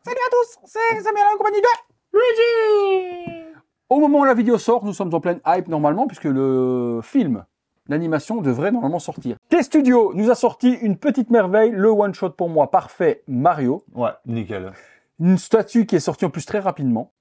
Salut à tous, c'est Samuel en compagnie de Luigi. Au moment où la vidéo sort, nous sommes en pleine hype normalement, puisque le film, l'animation devrait normalement sortir. T-Studio nous a sorti une petite merveille, le one-shot pour moi parfait Mario. Ouais, nickel. Une statue qui est sortie en plus très rapidement.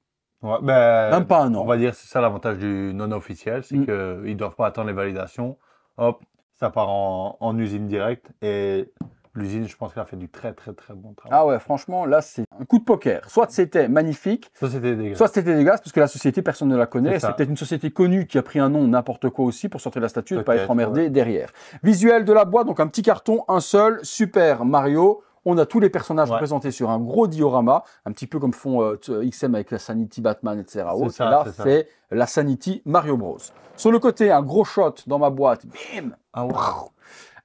Ouais, ben, Même pas un an. On va dire c'est ça l'avantage du non officiel, c'est qu'ils ne doivent pas attendre les validations. Hop, ça part en usine directe et l'usine, je pense qu'elle a fait du très bon travail. Ah ouais, franchement, là c'est un coup de poker. Soit c'était magnifique, Ça c'était dégueulasse. soit c'était dégueulasse, parce que la société, personne ne la connaît. C'est C'est ça. peut-être une société connue qui a pris un nom n'importe quoi aussi pour sortir la statue et ne pas Peut-être, être emmerdé derrière. Visuel de la boîte, donc un petit carton, un seul, Super Mario. On a tous les personnages représentés sur un gros diorama, un petit peu comme font XM avec la Sanity Batman, etc. Et ça, là, c'est ça. c'est la Sanity Mario Bros. Sur le côté, un gros shot dans ma boîte, bim, Ah ouais.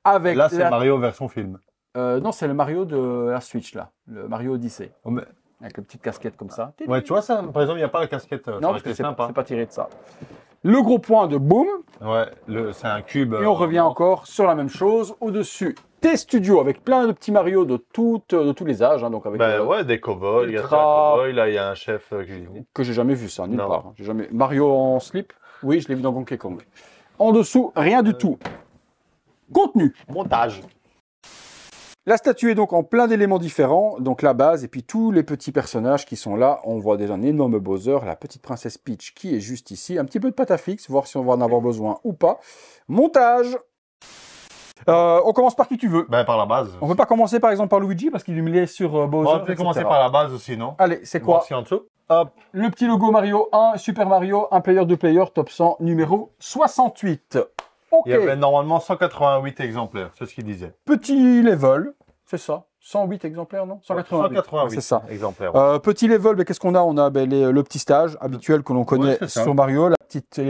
avec Là, c'est Mario version film. non, c'est le Mario de la Switch, là, le Mario Odyssey, Oh, mais... avec la petite casquette comme ça. Ouais, tu vois ça, par exemple, il n'y a pas la casquette. Non, parce que c'est pas tiré de ça. Le gros point de boom, Ouais, c'est un cube. et on revient encore sur la même chose. Au-dessus, T-Studio avec plein de petits Mario de tous les âges. Hein, donc avec, ouais, des cow-boys. Il y a un Ultra- cow-boy, là, il y a un chef cuisinier. que j'ai jamais vu ça, nulle Non. part. Hein. J'ai jamais... Mario en slip, oui, je l'ai vu dans Donkey Kong. En dessous, rien du tout. Contenu. Montage. La statue est donc en plein d'éléments différents, donc la base et puis tous les petits personnages qui sont là. On voit déjà un énorme Bowser, la petite princesse Peach qui est juste ici, un petit peu de pâte à fixe, voir si on va en avoir besoin ou pas. Montage. On commence par qui tu veux. Ben, par la base. On peut pas commencer par exemple par Luigi parce qu'il me l'est sur Bowser. On peut commencer par la base aussi, non? Allez, c'est quoi? Voir si en dessous. Hop. Le petit logo Mario 1, Super Mario, 1 player, 2 player, top 100, numéro 68. Ok. Il y avait normalement 188 exemplaires, c'est ce qu'il disait. Petit level, c'est ça. 108 exemplaires, non? 188. 188 c'est ça. exemplaires. Petit level, mais qu'est-ce qu'on a? On a le petit stage habituel que l'on connaît c'est ça. sur Mario, les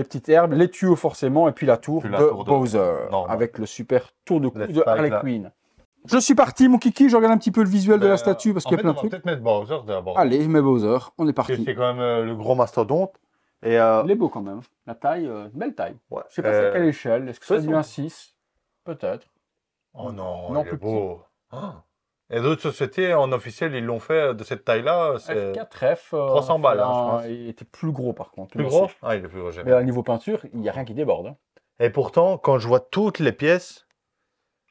petites herbes, les tuyaux forcément, et puis la tour Puis de la tour de- Bowser, normal. avec le super tour de, Les de Harley spikes, là. Quinn. Je suis parti, mon kiki, je regarde un petit peu le visuel de la statue, parce qu'il y a plein de On va trucs. peut-être mettre Bowser d'abord. Allez, je mets Bowser, on est Parce que parti. c'est quand même le gros mastodonte. Et Il est beau quand même. La taille, belle taille. ouais. Je sais pas c'est à quelle échelle. Est-ce que c'est c'est du son- 1.6? Peut-être. Oh non, Non, il est plus beau. Ah. Et d'autres sociétés en officiel, ils l'ont fait de cette taille-là. C'est F4F. 300 balles, hein, je pense. Il était plus gros par contre. plus le gros. massif. Ah, il est plus gros. Mais à niveau peinture, il n'y a rien qui déborde. Hein. Et pourtant, quand je vois toutes les pièces,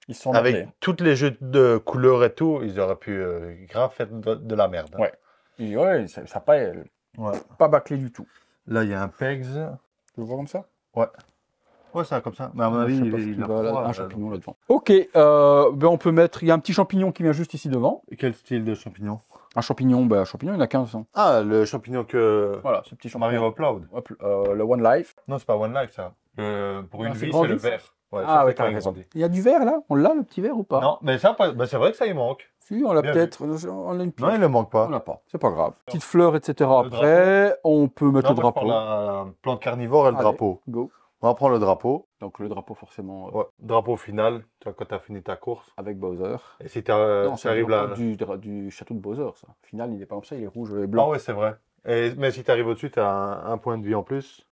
Ils sont avec emmerdés. toutes les jeux de couleurs et tout, ils auraient pu grave faire de la merde. Ouais. Et ouais, ça n'a pas, Ouais. pas bâclé du tout. Là, il y a un Pegs. Tu le vois comme ça? Ouais. Ouais, c'est comme ça. Mais à mon avis, Je sais pas ce il qu'il a va là, froid, un champignon là-devant. Ok, ben on peut mettre. Il y a un petit champignon qui vient juste ici devant. Quel style de champignon? Un champignon, il y en a 15. Hein. Ah, le champignon que Voilà, ce petit champignon. Mario upload. Hop, le One Life. Non, c'est pas One Life, ça. Pour une Ah, c'est vie, grand c'est le vie, ça. vert. Ouais, Ah ça, ouais, c'est t'as quand il raison. grandit. Il y a du vert là? On l'a le petit vert ou pas? Non, mais ça, c'est vrai que ça, il manque. Si, on l'a Bien peut-être. On a une Non, il ne manque On pas. l'a pas. C'est pas grave. Petite fleur, etc. Le Après, on peut mettre Non, le moi, je prends drapeau. la plante carnivore et le Allez. drapeau. Go. On va prendre le drapeau. Donc le drapeau forcément Ouais. Drapeau final, tu vois, quand tu as fini ta course. avec Bowser. Et si tu non, c'est arrives là. du château de Bowser, ça. Au final, il est pas comme ça, il est rouge et Ah blanc. ouais, c'est vrai. Mais si tu arrives au-dessus, tu as un point de vie en plus.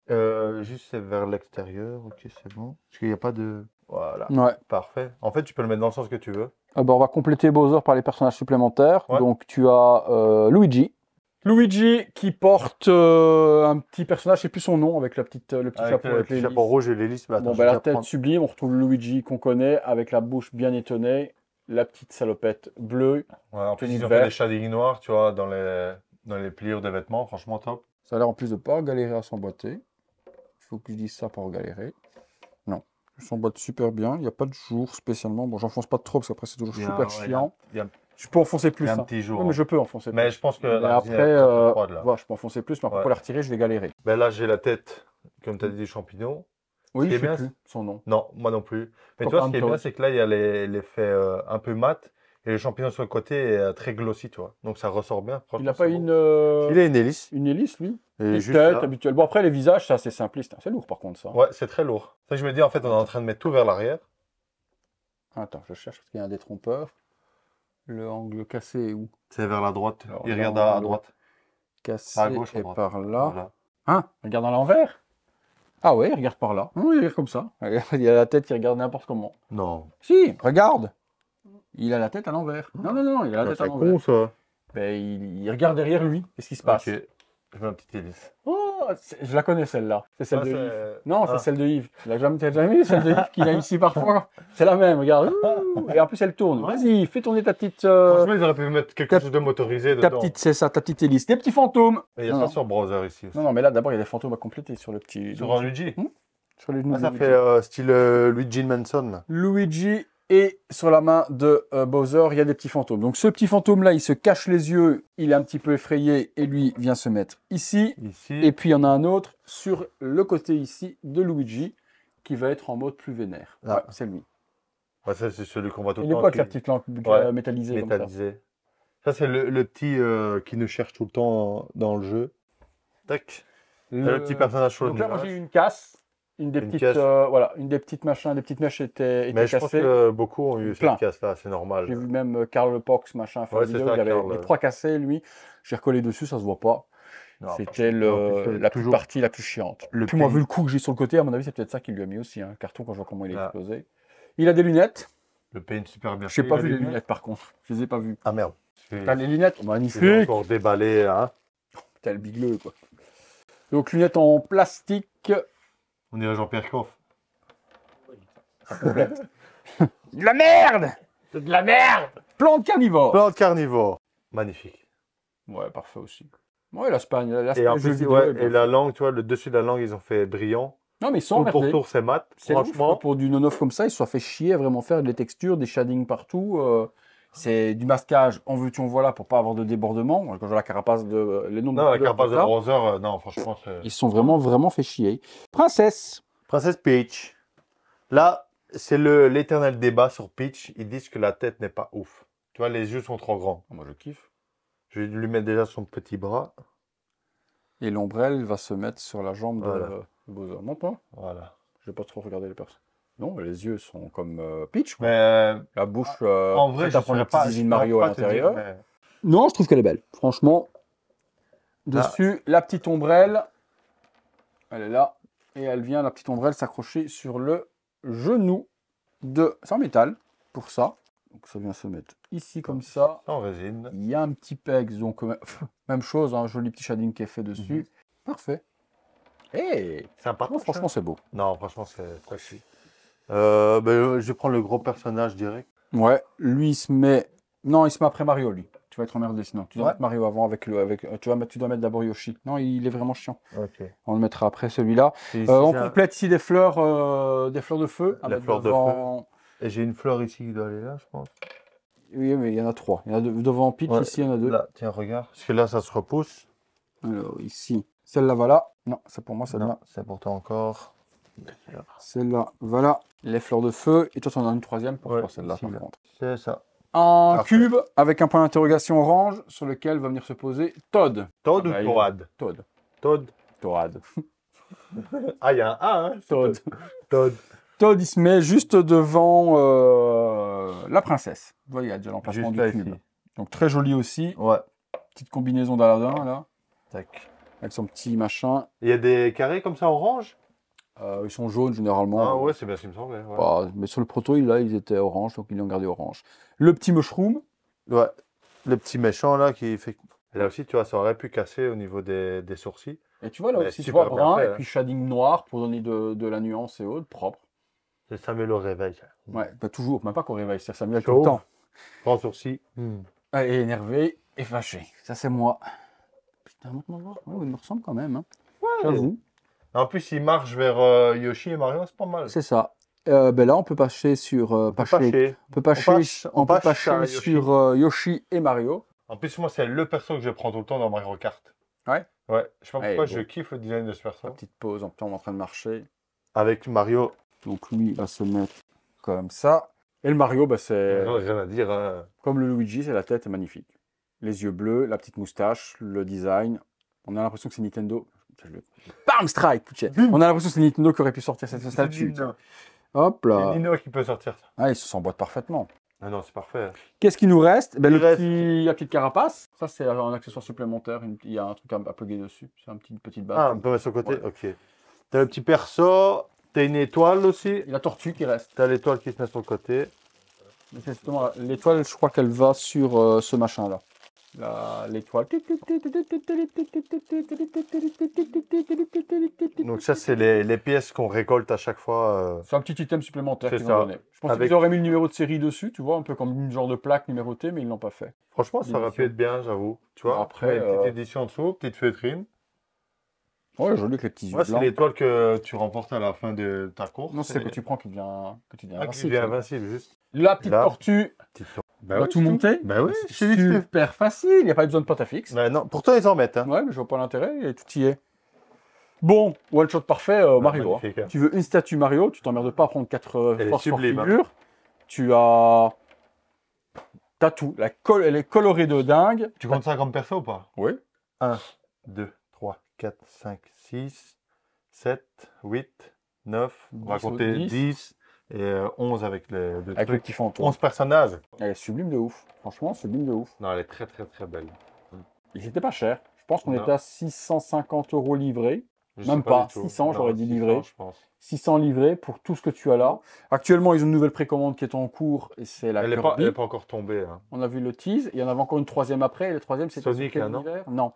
Juste, c'est vers l'extérieur. Ok, c'est bon. Parce qu'il n'y a pas de. Voilà. Ouais. Parfait. En fait, tu peux le mettre dans le sens que tu veux. Ah bah, on va compléter Bowser par les personnages supplémentaires. Ouais. Donc tu as Luigi. Luigi qui porte un petit personnage, je sais plus son nom, avec le petit chapeau avec les chapeau hélices. rouge et l'hélice. Bah, attends, Bon, je bah, vais la tête prendre- sublime, on retrouve le Luigi qu'on connaît, avec la bouche bien étonnée, la petite salopette bleue. Ouais, en plus, tenue ils ont fait verte. des shadings noirs, tu vois, dans les pliures des vêtements. Franchement, top. Ça a l'air en plus de pas galérer à s'emboîter. Il faut que je dise ça pour galérer. Non, il s'emboîte super bien, il n'y a pas de jour spécialement. Bon, j'enfonce pas trop parce qu'après c'est toujours super chiant. Il y a Je peux enfoncer plus. un hein. petit jour. Oui, mais je peux enfoncer plus. Mais je pense que Mais la après, résine, elle est très froide, là. voilà, je peux enfoncer plus, mais après Ouais. pour la retirer, je vais galérer. Ben là, j'ai la tête, comme tu as dit, des champignons. Oui, qui je est sais bien, plus son nom. Non, moi non plus. Mais tu Pop vois, ce qui est and bien, toast. c'est que là, il y a l'effet un peu mat. Et le champignon sur le côté est très glossy, tu vois. Donc ça ressort bien. Il Franchement, n'a pas c'est une, bon. Il a une hélice. une hélice, lui. Et Une juste tête là. habituelle. Bon, après, les visages, c'est assez simpliste. hein. C'est lourd, par contre, ça. Ouais, c'est très lourd. Ça, je me dis, en fait, on est en train de mettre tout vers l'arrière. Attends, je cherche parce qu'il y a un détrompeur. Le angle cassé est où? C'est vers la droite. Alors, Il regarde là, à droite. Cassé À gauche, à est droite. par là. Voilà. Hein? Regarde à l'envers? Ah ouais, il regarde par là. Non, il regarde comme ça. Il a la tête, il regarde n'importe comment. Non. Si, regarde. Il a la tête à l'envers. Non, non, non, il a la tête à C'est l'envers. con, ça. Ben, il regarde derrière lui. Qu'est-ce qui se passe? Ok. Je mets un petit hélice. Oh, je la connais celle-là. C'est celle Ah, de c'est- Yves. Non, c'est ah. celle de Yves. T'as jamais vu celle de Yves qu'il a ici parfois? C'est la même, regarde. Ouh, et en plus, elle tourne. Vas-y, fais tourner ta petite. Franchement, ils auraient pu mettre quelque ta- chose de motorisé ta dedans. petite, c'est ça, ta petite hélice. Des petits fantômes. Et il y a Non, ça non. sur browser ici aussi. Non, non, mais là, d'abord, il y a des fantômes à compléter sur le petit. Sur un Luigi. Sur les Ah, ça Luigi. fait style Luigi Manson. Là. Luigi et sur la main de Bowser, il y a des petits fantômes. Donc ce petit fantôme-là, il se cache les yeux, il est un petit peu effrayé et lui vient se mettre ici. Ici. Et puis il y en a un autre sur le côté ici de Luigi qui va être en mode plus vénère. Ah. Ouais, c'est lui. Ouais, ça, c'est celui qu'on voit tout le Il est temps. quoi avec qui- la petite lampe Ouais, métallisée comme ça? métallisé. Ça, c'est le petit qui nous cherche tout le temps dans le jeu. Tac. Le petit personnage sur le Donc là, moi nuage. j'ai eu une casse. Une des Une petites, casse. voilà, une des petites machins, des petites mèches étaient Mais je pense cassées. que beaucoup ont eu Plein. cette casse-là, c'est normal. J'ai vu même Karl Pox, machin, faire Ouais, une c'est vidéo, ça, il avait Karl. les 3 cassés, lui. J'ai recollé dessus, ça se voit pas. Non, C'était franchement, en plus, la toujours partie la plus chiante. le Puis moi, pays. vu le coup que j'ai sur le côté, à mon avis, c'est peut-être ça qu'il lui a mis aussi, hein, le carton, quand je vois comment il est Ah. explosé. Il a des lunettes. le paint super bien Je n'ai fait. pas Il a vu des les lunettes, par contre. Je les ai pas vues. Ah merde. T'as les lunettes J'ai magnifiques. encore déballé, hein. T'as le bigleux, quoi. Donc, lunettes en plastique. On dirait Jean-Pierre Coff. De la merde! C'est de la merde! Plante carnivore. Plante carnivore. Magnifique. Ouais, parfait aussi. Ouais, l'Espagne. Et en plus, ouais, et la langue, tu vois, le dessus de la langue, ils ont fait brillant. Non, mais ils sont Tout pour emmerdés. tour, c'est mat. C'est ouf, Franchement, quoi, pour du non-off comme ça, ils se sont fait chier à vraiment faire des textures, des shadings partout. C'est du masquage, en veux-tu, en voilà, pour pas avoir de débordement. Quand je vois la carapace de... les noms non, la couleurs carapace de comme ça, browser, non, franchement, c'est... ils se sont vraiment fait chier. Princesse. Princesse Peach. Là, c'est l'éternel débat sur Peach. Ils disent que la tête n'est pas ouf. Tu vois, les yeux sont trop grands. Moi, je kiffe. Je vais lui mettre déjà son petit bras. Et l'ombrelle va se mettre sur la jambe Voilà. de Bowser. Non, pas. Voilà. Je vais pas trop regarder les personnes. Non, les yeux sont comme Peach, quoi. Mais La bouche, en vrai, prête je à prendre ne la saurais pas. petite je Zizine pourrais Mario à pas te dire, l'intérieur. mais- Non, je trouve qu'elle est belle. Franchement, dessus, la petite ombrelle, elle est là. Et elle vient, la petite ombrelle, s'accrocher sur le genou de... C'est en métal, pour ça. Donc ça vient se mettre ici, comme ça. En résine. Il y a un petit pegs, donc même chose, un joli petit shading qui est fait dessus. Parfait. Et Sympa. franchement, c'est beau. Non, franchement, c'est facile. Ben, je vais prendre le gros personnage direct. Ouais, lui, il se met... Non, il se met après Mario, lui. Tu vas être emmerdé sinon. Tu dois Ouais. mettre Mario avant avec le... tu dois mettre d'abord Yoshi. Non, il est vraiment chiant. Ok. On le mettra après celui-là. Et ici, On j'ai un- complète ici des fleurs de feu. à Les mettre fleurs de devant- Et j'ai une fleur ici qui doit aller là, je pense. Oui, mais il y en a 3. Il y en a devant Peach, Ouais, ici il y en a 2. Là, tiens, regarde. Parce que là, ça se repousse. Alors ici, celle-là, voilà. Non, c'est pour moi, celle-là. Non, c'est pour toi encore. Celle-là, voilà. Les fleurs de feu. Et toi, tu en as une troisième pour Ouais, toi, celle-là, ici, par là. contre. C'est ça. Un Parfait. cube avec un point d'interrogation orange sur lequel va venir se poser Todd. Toad Ah bah, ou Toad? Todd. Toad. Toad. Ah, il y a un A, hein? Todd. Toad. Todd, il se met juste devant la princesse. Vous voyez, il y a déjà l'emplacement Juste du là, cube. ici. Donc très joli aussi. Ouais. Petite combinaison d'Aladin, là. Tac. Avec son petit machin. Il y a des carrés comme ça orange? Ils sont jaunes généralement. Ah ouais, c'est bien ce qui me semblait. Ouais. Bah, mais sur le proto, là, ils étaient orange, donc ils l'ont gardé orange. Le petit mushroom. Ouais. Le petit méchant là qui fait. Et là aussi, tu vois, ça aurait pu casser au niveau des sourcils. Et tu vois là Ouais, aussi, tu super vois, bien brun, fait, et hein. puis shading noir pour donner de la nuance et autres, propre. C'est Samuel au réveil. Ouais, pas toujours, même pas qu'on réveille, c'est Samuel tout Chaud. le temps. Grand sourcil. Et énervé et fâché. Ça, c'est moi. Putain, maintenant voir. Ouais, il me ressemble quand même. Hein. J'avoue. En plus, il marche vers Yoshi et Mario, c'est pas mal. C'est ça. Ben là, on peut passer sur. On peut passer on passe à Yoshi. sur Yoshi et Mario. En plus, moi, c'est le perso que je prends tout le temps dans Mario Kart. Ouais. Ouais, je sais pas Ouais, pourquoi bon. je kiffe le design de ce perso. Petite pause, en temps, on est en train de marcher. Avec Mario, Donc lui, il va se mettre comme ça. Et le Mario, bah, c'est rien à dire. Hein. comme le Luigi, c'est la tête est magnifique. Les yeux bleus, la petite moustache, le design. On a l'impression que c'est Nintendo. Bam, strike, putain. On a l'impression que c'est Nintendo qui aurait pu sortir cette statue. Nino. Hop C'est là. Nino qui peut sortir ça. Ah, il se s'emboîte parfaitement. Ah non, c'est parfait. Qu'est-ce qui nous reste? Ben, Il reste- la petite carapace. Ça, c'est un accessoire supplémentaire. Il y a un truc à plugger dessus. C'est une petite base. Ah, on peut mettre sur le côté. Ouais. Ok. T'as le petit perso, t'as une étoile aussi. Et la tortue qui reste. T'as l'étoile qui se met sur le côté. Mais c'est justement, l'étoile, je crois qu'elle va sur ce machin-là. l'étoile. Donc ça, c'est les pièces qu'on récolte à chaque fois. C'est un petit item supplémentaire C'est qu'ils ça. ont donné. Je pense Avec- qu'ils auraient mis le numéro de série dessus, tu vois, un peu comme une genre de plaque numérotée, mais ils l'ont pas fait. Franchement, ça aurait pu être bien, j'avoue. Tu vois, Bon, après, une petite édition en dessous, petite feutrine. Ouais, joli avec les petits yeux Ouais, c'est blancs. l'étoile que tu remportes à la fin de ta course. Non, c'est que tu prends qui devient Ah, qui invincible. devient invincible, juste. La petite Là. tortue, Bah on va tout monter. Bah oui, C'est super facile, il n'y a pas besoin de patafix. Bah non, pourtant ils en mettent. Hein. Ouais, mais je vois pas l'intérêt, et tout y est. Bon, one shot parfait, Mario. magnifique, hein. Tu veux une statue Mario, tu t'emmerdes pas à prendre 4 Elle est forces for sublime, hein. figure. Tu as... T'as tout. Elle est colorée de dingue. Tu comptes ça comme perso ou pas? Oui. 1, 2, 3, 4, 5, 6, 7, 8, 9. On va 10, compter 10. 10 et 11 avec les deux Avec le trucs. petit fantôme. 11 personnages. Elle est sublime de ouf. Franchement, sublime de ouf. Non, elle est très très très belle. Et c'était pas cher. Je pense qu'on Non. était à 650 € livrés. Je Même sais pas, du tout. 600, j'aurais dit 600, livré. je pense. 600 livrés pour tout ce que tu as là. Actuellement, ils ont une nouvelle précommande qui est en cours et c'est la Elle n'est Kirby. pas encore tombée. Hein. On a vu le tease. Il y en avait encore une troisième après. Et le troisième, c'était Sonic, sur quel là, non univers? Non.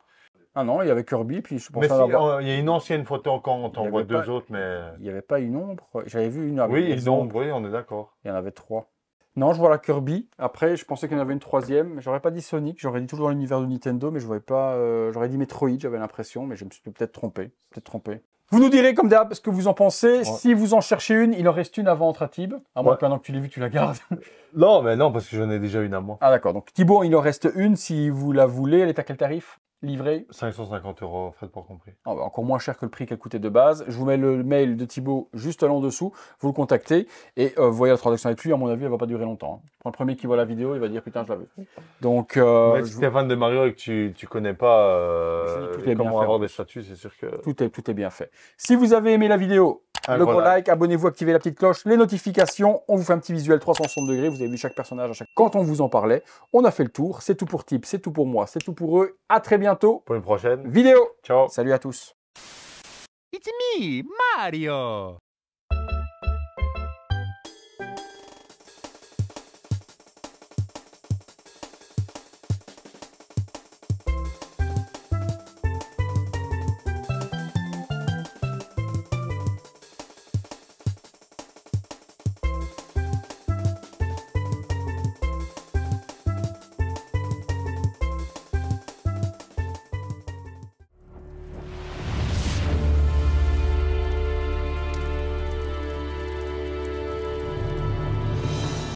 Ah non, il y avait Kirby. Puis je Mais pensais si, en avoir... il y a une ancienne photo quand on Il y t'envoie avait deux pas- autres, mais... Il n'y avait pas une ombre. J'avais vu une avec Oui, des ils ombres. ont, oui, on est d'accord. Il y en avait 3. Non, je vois la Kirby. Après, je pensais qu'il y en avait une troisième. J'aurais pas dit Sonic. J'aurais dit toujours dans l'univers de Nintendo, mais je voyais pas. J'aurais dit Metroid, j'avais l'impression, mais je me suis peut-être trompé. Vous nous direz comme d'hab ce que vous en pensez. Ouais. Si vous en cherchez une, il en reste une à vendre à Tib. À moins Ouais. que maintenant que tu l'aies vu, tu la gardes. Non, mais non, parce que j'en ai déjà une à moi. Ah d'accord. Donc Thibaut, il en reste une. Si vous la voulez, elle est à quel tarif? Livré? 550 €, frais de port compris. Ah bah, encore moins cher que le prix qu'elle coûtait de base. Je vous mets le mail de Thibaut juste là en dessous. Vous le contactez et vous voyez la transaction avec lui. À mon avis, elle va pas durer longtemps. Hein. Pour le premier qui voit la vidéo, il va dire putain, je l'avais. Donc, Mais si t'es fan de Mario et que tu connais pas Tout est bien comment fait, avoir en des statuts, c'est sûr que... tout est bien fait. Si vous avez aimé la vidéo, le gros like, abonnez-vous, activez la petite cloche, les notifications. On vous fait un petit visuel 360 degrés. Vous avez vu chaque personnage à chaque. Quand on vous en parlait, on a fait le tour. C'est tout pour Tib, c'est tout pour moi, c'est tout pour eux. À très bientôt. Pour une prochaine. Vidéo. Ciao. Salut à tous. It's me, Mario!